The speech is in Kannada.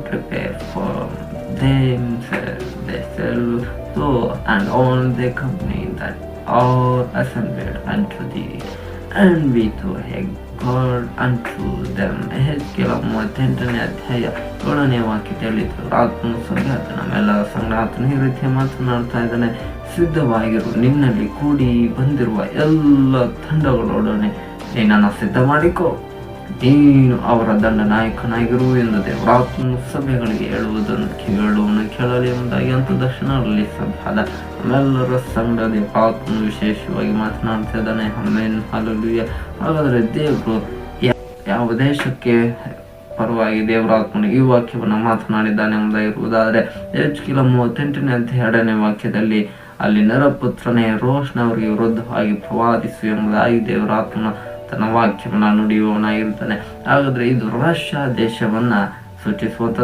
prepare for themselves so and all the company that are assembled unto thee, and we to God unto them. ಎಹೆಜ್ಕೇಲ 38ನೇ ಅಧ್ಯಾಯ 7ನೇ ವಾಕ್ಯ ತಿಳಿತು. ಆತ್ಮನು ಸಭೆ ನಮ್ಮೆಲ್ಲರ ಸಂಗಡ ಆತನು ಈ ರೀತಿ ಮಾತನಾಡ್ತಾ ಇದ್ದಾನೆ, ಸಿದ್ಧವಾಗಿರು, ನಿನ್ನಲ್ಲಿ ಕೂಡಿ ಬಂದಿರುವ ಎಲ್ಲ ತಂಡಗಳೊಡನೆ ನೀನನ್ನು ಸಿದ್ಧ ಮಾಡಿಕೊ, ನೀನು ಅವರ ದಂಡ ನಾಯಕನಾಗಿರು ಎಂದು ದೇವರಾತ್ಮನು ಸಭೆಗಳಿಗೆ ಹೇಳುವುದನ್ನು ಕೇಳುವನು ಕೇಳಲಿ ಎಂಬುದಾಗಿ ಅಂತ ದಕ್ಷಿಣದಲ್ಲಿ ಸಭಾದ ನಮ್ಮೆಲ್ಲರ ಸಂಘ ದೇವರಾತ್ಮನು ವಿಶೇಷವಾಗಿ ಮಾತನಾಡ್ತಾ ಇದ್ದಾನೆ. Amen, hallelujah. ಹಾಗಾದರೆ ದೇವರು ಯಾವ ದೇಶಕ್ಕೆ ಪರವಾಗಿ ದೇವರಾತ್ಮನು ಈ ವಾಕ್ಯವನ್ನು ಮಾತನಾಡಿದ್ದಾನೆ ಎಂಬುದಾಗಿರುವುದಾದರೆ ಎಹೆಜ್ಕೇಲ 38ನೇ ಅಧ್ಯಾಯ 2ನೇ ವಾಕ್ಯದಲ್ಲಿ ಅಲ್ಲಿ ನರಪುತ್ರನೇ ರೋಷನವರಿಗೆ ವಿರುದ್ಧವಾಗಿ ಪ್ರವಾದಿಸು ಎಂಬುದಾಗಿ ದೇವರಾತ್ಮನ ತನ್ನ ವಾಕ್ಯವನ್ನು ನುಡಿಯುವವನಾಗಿರ್ತಾನೆ. ಹಾಗಾದ್ರೆ ಇದು ರಷ್ಯಾ ದೇಶವನ್ನ ಸೂಚಿಸುವಂತ